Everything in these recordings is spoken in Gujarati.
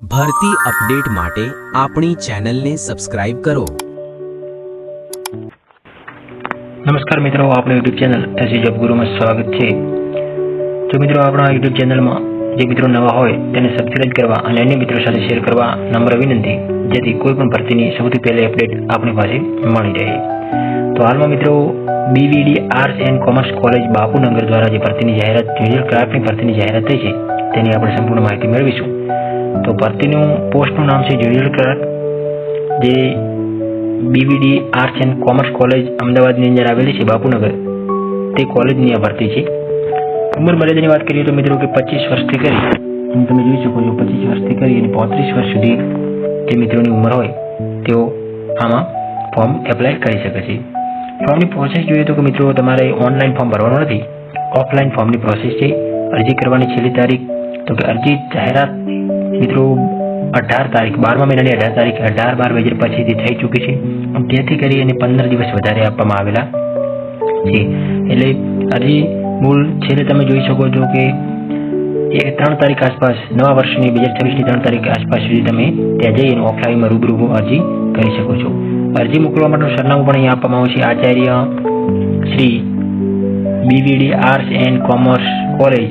ભરતી અપડેટ માટે આપણી ચેનલને સબસ્ક્રાઇબ કરો। નમસ્કાર મિત્રો, આપણી યુટ્યુબ ચેનલ એસી જોબ ગુરુમાં સ્વાગત છે। જો મિત્રો આપણા યુટ્યુબ ચેનલમાં જે મિત્રો નવા હોય તેને સબસ્ક્રાઇબ કરવા અને અન્ય મિત્રો સાથે શેર કરવા નમ્ર વિનંતી, જેથી કોઈ પણ ભરતીની સૌથી પહેલી અપડેટ આપણી પાસે મળી રહે। તો હાલમાં મિત્રો BVD arts and commerce college Bapunagar દ્વારા જે ભરતીની જાહેરાત જુનિયર ક્લાર્કની ભરતીની જાહેરાત થઈ છે તેની આપણે સંપૂર્ણ માહિતી મેળવીશું। તો ભરતીનું પોસ્ટનું નામ છે જુનિયર ક્લાર્ક, જે બીવીડી આર્ટ્સ એન્ડ કોમર્સ કોલેજ અમદાવાદની અંદર આવેલી છે બાપુનગર, તે કોલેજની આ ભરતી છે। ઉંમર મર્યાદાની વાત કરીએ તો મિત્રો કે 25 વર્ષથી કરી અને તમે જોઈ શકો છો 25 વર્ષથી કરી અને 35 વર્ષ સુધી જે મિત્રોની ઉંમર હોય તેઓ આમાં ફોર્મ એપ્લાય કરી શકે છે। ફોર્મની પ્રોસેસ જોઈએ તો કે મિત્રો તમારે ઓનલાઈન ફોર્મ ભરવાનું નથી, ઓફલાઈન ફોર્મની પ્રોસેસ છે। અરજી કરવાની છેલ્લી તારીખ તો કે અરજી જાહેરાત મિત્રો 18 તારીખ 12મા મહિનાની 18 તારીખ 18/12/2025 થઈ ચૂકી છે અને તેથી કરી અને 15 દિવસ વધારે આપવામાં આવેલા છે। એટલે અરજી મૂળ છેલ્લે તમે જોઈ શકો છો કે 3 તારીખ આસપાસ નવા વર્ષની 2026ની 3 તારીખ આસપાસ સુધી તમે ત્યાં જઈ અને ઓફલાઈનમાં રૂબરૂ અરજી કરી શકો છો। અરજી મોકલવા માટેનું સરનામું પણ અહીંયા આપવામાં આવશે, આચાર્ય Shri BVD arts and commerce college,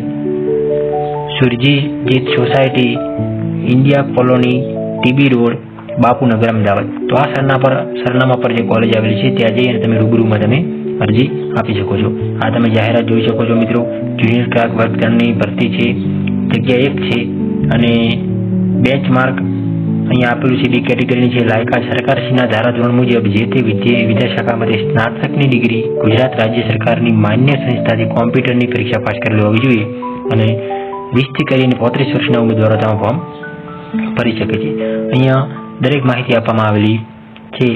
Surjit society, India colony, TB road, Bapunagar, Ahmedabad. તો આ સરનામા પર જે કોલેજ આવેલી છે ત્યાં જઈ અને તમે રૂબરૂમાં તમે અરજી આપી શકો છો। આ તમે જાહેરાત જોઈ શકો છો મિત્રો, જુનિયર ક્લાર્ક વર્ગ 3ની ભરતી છે, જગ્યા 1 છે અને બેન્ચમાર્ક અહીંયા આપેલું છે 2 કેટેગરીની છે। લાયકાત સરકારશ્રીના ધારાધોરણ મુજબ જે તે વિદ્યાશાખામાંથી સ્નાતકની ડિગ્રી ગુજરાત રાજ્ય સરકારની માન્ય સંસ્થાથી કોમ્પ્યુટરની પરીક્ષા પાસ કરેલી હોવી જોઈએ અને 20થી કરીને 35 વર્ષના ઉમેદવારો તેમાં ફોર્મ ભરી શકે છે। અહીંયા દરેક માહિતી આપવામાં આવેલી છે।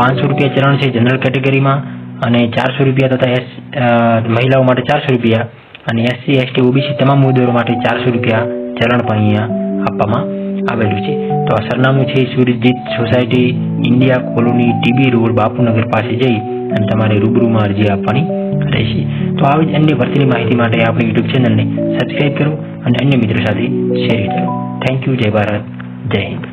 500 રૂપિયા ચલણ છે જનરલ કેટેગરીમાં અને 400 રૂપિયા તથા મહિલાઓ માટે 400 રૂપિયા અને SC ST OBC તમામ ઉમેદવારો માટે 400 રૂપિયા ચલણ પણ અહીંયા આપવામાં આવેલું છે। તો આ સરનામું છે Surjit society, India colony, TB road, Bapunagar પાસે જઈ અને તમારે રૂબરૂમાં અરજી આપવાની રહેશે। તો આવી જ અન્ય ભરતીની માહિતી માટે આપણી યુટ્યુબ ચેનલને સબસ્ક્રાઇબ કરો અને અન્ય મિત્રો સાથે શેર કરો। થેન્ક યુ, જય ભારત, જય હિન્દ।